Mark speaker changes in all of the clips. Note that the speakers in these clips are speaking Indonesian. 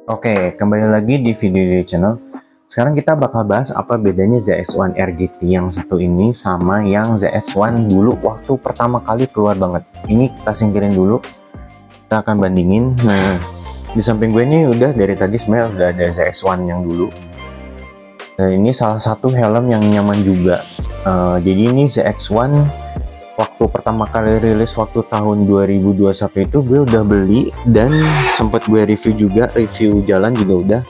Speaker 1: Oke, kembali lagi di video di channel. Sekarang kita bakal bahas apa bedanya ZX-1 RGT yang satu ini sama yang ZX-1 dulu waktu pertama kali keluar banget. Ini kita singkirin dulu. Kita akan bandingin. Nah, di samping gue ini udah dari tadi sebenarnya udah ada ZX-1 yang dulu. Dan ini salah satu helm yang nyaman juga. Jadi ini ZX-1 waktu pertama kali rilis waktu tahun 2021 itu gue udah beli dan sempet gue review juga, review jalan juga udah.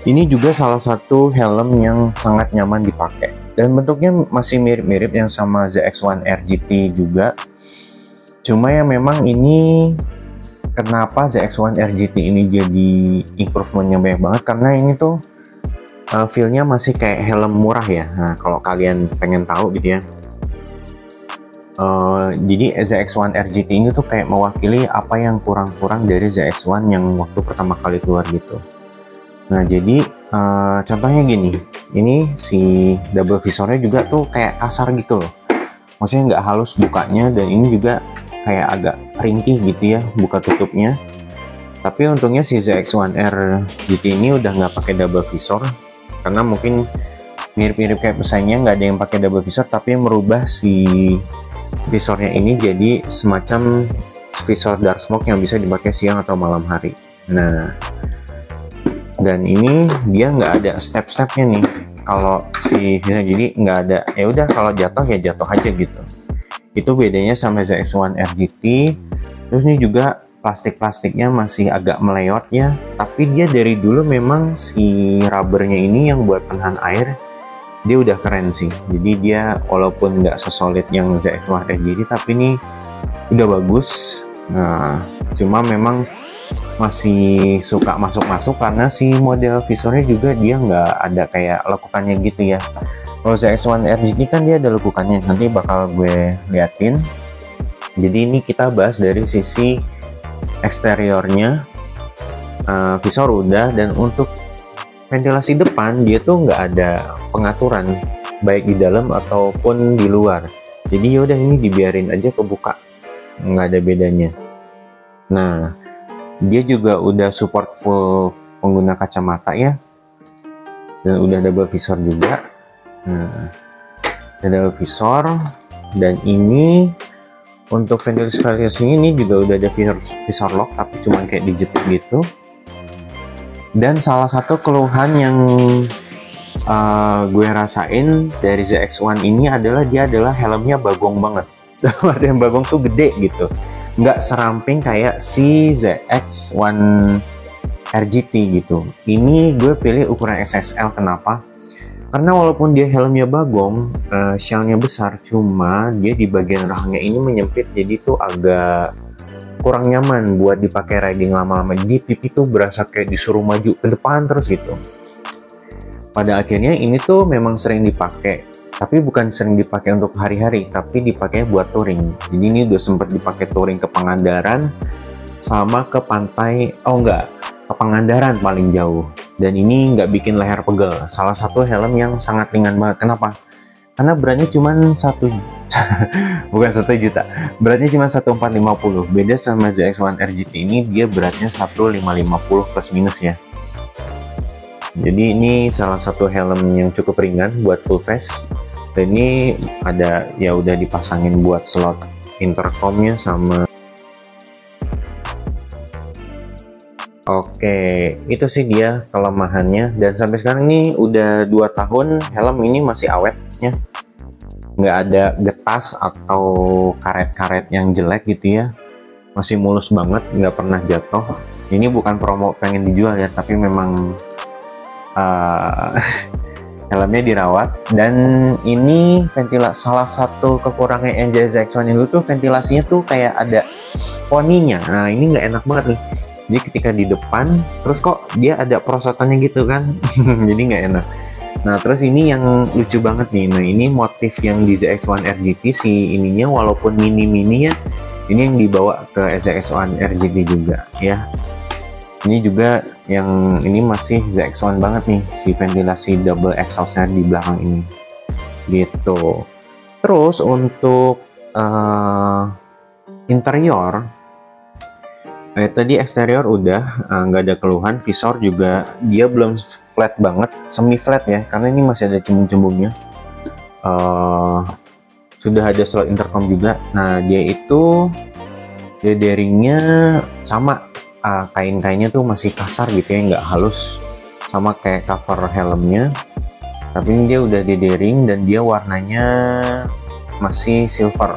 Speaker 1: Ini juga salah satu helm yang sangat nyaman dipakai dan bentuknya masih mirip-mirip yang sama ZX-1 RGT juga. Cuma yang memang ini kenapa ZX-1 RGT ini jadi improvementnya banyak banget, karena ini tuh feel-nya masih kayak helm murah ya. Nah, kalau kalian pengen tahu gitu ya, jadi ZX-1 RGT ini tuh kayak mewakili apa yang kurang-kurang dari ZX-1 yang waktu pertama kali keluar gitu. Nah, jadi contohnya gini, ini si double visornya juga tuh kayak kasar gitu loh, maksudnya nggak halus bukanya, dan ini juga kayak agak ringkih gitu ya buka tutupnya. Tapi untungnya si ZX-1 RGT ini udah nggak pakai double visor, karena mungkin mirip-mirip kayak pesaingnya, nggak ada yang pakai double visor tapi merubah si visornya ini jadi semacam visor dark smoke yang bisa dipakai siang atau malam hari. Nah, dan ini dia nggak ada step-stepnya nih kalau si jadi nggak ada, ya udah kalau jatuh ya jatuh aja gitu. Itu bedanya sama ZX-1 RGT. Terus ini juga plastiknya masih agak meleot ya, tapi dia dari dulu memang si rubbernya ini yang buat penahan air dia udah keren sih. Jadi dia walaupun nggak sesolid yang ZX-1 RGT tapi ini udah bagus. Nah, cuma memang masih suka masuk-masuk karena si model visornya juga dia nggak ada kayak lekukannya gitu ya. Kalau ZX-1 RGT kan dia ada lekukannya, nanti bakal gue liatin. Jadi ini kita bahas dari sisi eksteriornya. Visor udah, dan untuk ventilasi depan dia tuh nggak ada pengaturan baik di dalam ataupun di luar. Jadi yaudah ini dibiarin aja kebuka, nggak ada bedanya. Nah, dia juga udah support full pengguna kacamata ya, dan udah double visor juga. Nah, ada double visor, dan ini untuk ventilasi ini juga udah ada visor lock tapi cuma kayak dijepit gitu. Dan salah satu keluhan yang gue rasain dari ZX-1 ini adalah dia adalah helmnya bagong banget. Ada yang bagong tuh gede gitu, nggak seramping kayak si ZX-1 RGT gitu. Ini gue pilih ukuran XXL. Kenapa? Karena walaupun dia helmnya bagong, shellnya besar, cuma dia di bagian rahangnya ini menyempit, jadi tuh agak kurang nyaman buat dipakai riding lama-lama. Jadi pipi tuh berasa kayak disuruh maju ke depan terus gitu. Pada akhirnya ini tuh memang sering dipakai, tapi bukan sering dipakai untuk hari-hari, tapi dipakai buat touring. Jadi ini udah sempat dipakai touring ke Pangandaran sama ke pantai, ke Pangandaran paling jauh. Dan ini nggak bikin leher pegel. Salah satu helm yang sangat ringan banget. Kenapa? Karena beratnya cuma bukan 1 juta, beratnya cuma 1450. Beda sama ZX-1 RGT ini, dia beratnya 1550 plus minus ya. Jadi ini salah satu helm yang cukup ringan buat full face. Dan ini ada ya udah dipasangin buat slot intercomnya sama. Oke, itu sih dia kelemahannya. Dan sampai sekarang ini udah 2 tahun helm ini masih awetnya, nggak ada getas atau karet-karet yang jelek gitu ya, masih mulus banget, nggak pernah jatuh. Ini bukan promo pengen dijual ya, tapi memang helmnya dirawat. Dan ini salah satu kekurangan ZX-1 ini tuh ventilasinya tuh kayak ada poninya. Nah, ini nggak enak banget nih. Jadi ketika di depan terus kok dia ada perosotannya gitu kan. Jadi nggak enak. Nah, terus ini yang lucu banget nih. Nah, ini motif yang di ZX-1 RGT si ininya walaupun mini-mini ya, ini yang dibawa ke ZX-1 RGT juga ya. Ini juga yang ini masih ZX-1 banget nih, si ventilasi double exhaustnya di belakang ini gitu. Terus untuk interior Tadi eksterior udah nggak ada keluhan. Visor juga dia belum flat banget, semi flat ya, karena ini masih ada cembung-cembungnya. Sudah ada slot intercom juga. Nah, dia itu leatheringnya sama, kain-kainnya tuh masih kasar gitu ya, nggak halus, sama kayak cover helmnya. Tapi ini dia udah leathering dan dia warnanya masih silver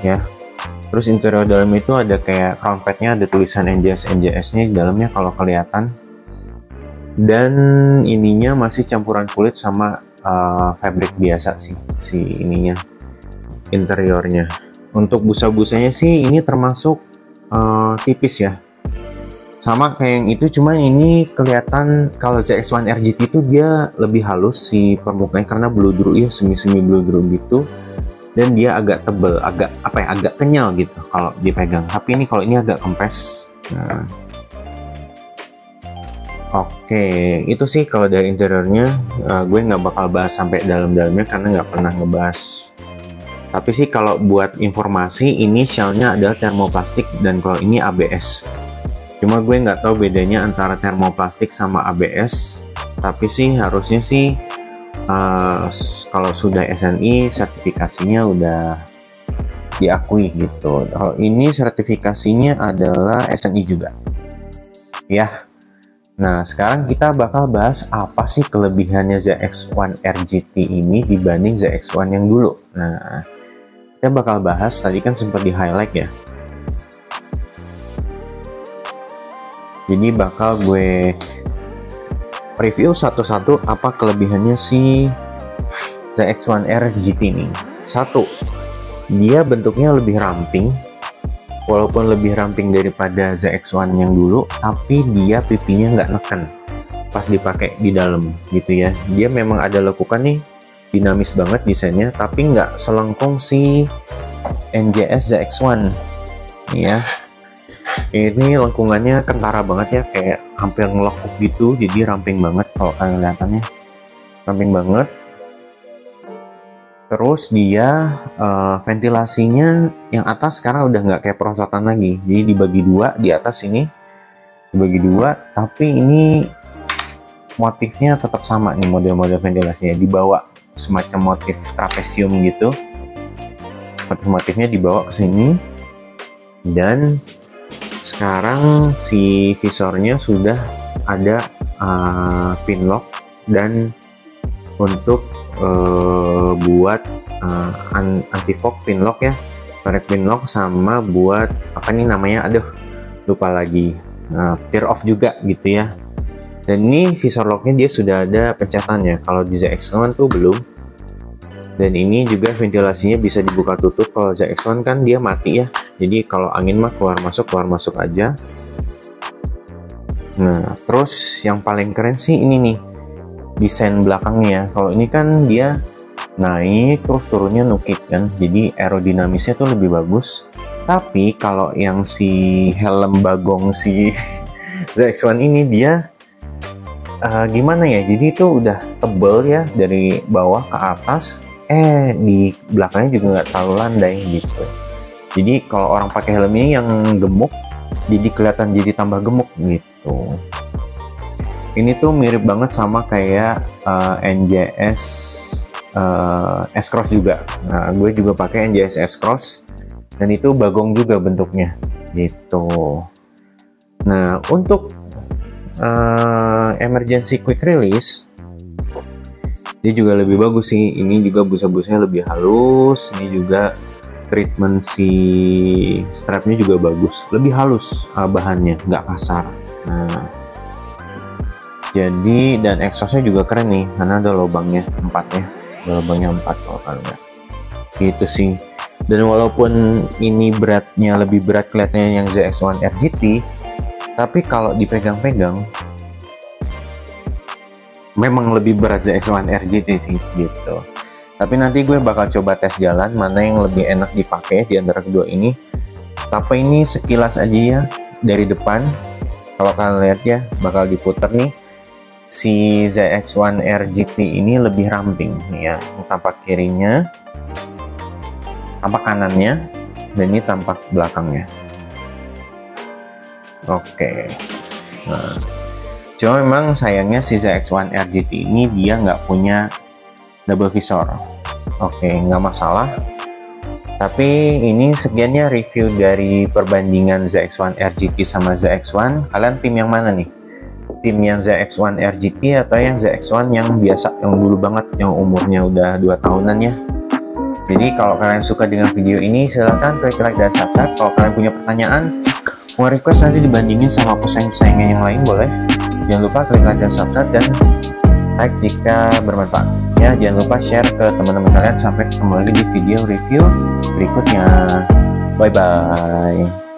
Speaker 1: ya. Terus interior dalam itu ada kayak crown pad-nya, ada tulisan NJS-nya di dalamnya kalau kelihatan. Dan ininya masih campuran kulit sama fabric biasa sih, si ininya, interiornya. Untuk busa-busanya sih ini termasuk tipis ya. Sama kayak yang itu, cuma ini kelihatan kalau ZX-1 RGT itu dia lebih halus si permukaannya karena bludru ya, semi-semi bludru gitu. Dan dia agak tebel, agak apa ya, agak kenyal gitu kalau dipegang. Tapi ini kalau ini agak kempes. Nah, oke, itu sih kalau dari interiornya. Gue nggak bakal bahas sampai dalam-dalamnya karena nggak pernah ngebahas. Tapi sih kalau buat informasi, ini shellnya adalah termoplastik dan kalau ini ABS. Cuma gue nggak tahu bedanya antara termoplastik sama ABS. Tapi sih harusnya sih kalau sudah SNI sertifikasinya udah diakui gitu. Kalau ini sertifikasinya adalah SNI juga ya. Nah, sekarang kita bakal bahas apa sih kelebihannya ZX-1 RGT ini dibanding ZX-1 yang dulu. Nah, kita bakal bahas, tadi kan sempat di highlight ya. Jadi bakal gue review satu-satu apa kelebihannya si ZX-1 RGT ini. Satu, dia bentuknya lebih ramping. Walaupun lebih ramping daripada ZX-1 yang dulu, tapi dia pipinya nggak neken pas dipakai di dalam gitu ya. Dia memang ada lekukan nih, dinamis banget desainnya, tapi nggak selengkung si NJS ZX-1 ya. Ini lengkungannya kentara banget ya, kayak hampir ngelekuk gitu, jadi ramping banget kalau kalian lihatannya, ramping banget. Terus dia ventilasinya yang atas sekarang udah nggak kayak perosotan lagi, jadi dibagi dua, di atas ini dibagi dua, tapi ini motifnya tetap sama nih, model-model ventilasinya dibawa semacam motif trapesium gitu, motifnya dibawa ke sini. Dan sekarang si visornya sudah ada pin lock dan untuk buat anti fog pin lock ya, correct pin lock, sama buat apa nih namanya, aduh lupa lagi, tear off juga gitu ya. Dan ini visor locknya dia sudah ada pencetannya, kalau di ZX-1 tuh belum. Dan ini juga ventilasinya bisa dibuka tutup, kalau ZX-1 kan dia mati ya, jadi kalau angin mah keluar masuk aja. Nah, terus yang paling keren sih ini nih, desain belakangnya. Kalau ini kan dia naik terus turunnya nukik kan, jadi aerodinamisnya tuh lebih bagus. Tapi kalau yang si helm bagong si ZX-1 ini dia gimana ya, jadi itu udah tebel ya dari bawah ke atas, di belakangnya juga nggak terlalu landai gitu. Jadi kalau orang pakai helm ini yang gemuk, jadi kelihatan jadi tambah gemuk gitu. Ini tuh mirip banget sama kayak NJS S-Cross juga. Nah, gue juga pakai NJS S-Cross dan itu bagong juga bentuknya gitu. Nah, untuk emergency quick release dia juga lebih bagus sih. Ini juga busa-busanya lebih halus. Ini juga treatment si strapnya juga bagus, lebih halus bahannya, nggak kasar. Nah, jadi dan exhaustnya juga keren nih karena ada lubangnya 4 ya, ada lubangnya 4 kalau kalian lihat gitu sih. Dan walaupun ini beratnya lebih berat kelihatannya yang ZX-1 RGT, tapi kalau dipegang-pegang memang lebih berat ZX-1 RGT sih gitu. Tapi nanti gue bakal coba tes jalan mana yang lebih enak dipakai di antara kedua ini. Tapi ini sekilas aja ya dari depan, kalau kalian lihat ya bakal diputer nih, si ZX-1 RGT ini lebih ramping ya, tampak kirinya, tampak kanannya, dan ini tampak belakangnya. Oke. Nah, cuma memang sayangnya si ZX-1 RGT ini dia nggak punya double visor. Oke, nggak masalah. Tapi ini sekiannya review dari perbandingan ZX-1 RGT sama ZX-1. Kalian tim yang mana nih? Tim yang ZX-1 RGT atau yang ZX-1 yang biasa, yang dulu banget, yang umurnya udah 2 tahunan ya? Jadi kalau kalian suka dengan video ini, silahkan klik like dan subscribe. Kalau kalian punya pertanyaan, mau request nanti dibandingin sama pesaing-pesaingnya yang lain, boleh. Jangan lupa klik like dan subscribe dan like jika bermanfaat. Ya, jangan lupa share ke teman-teman kalian. Sampai ketemu lagi di video review berikutnya. Bye-bye.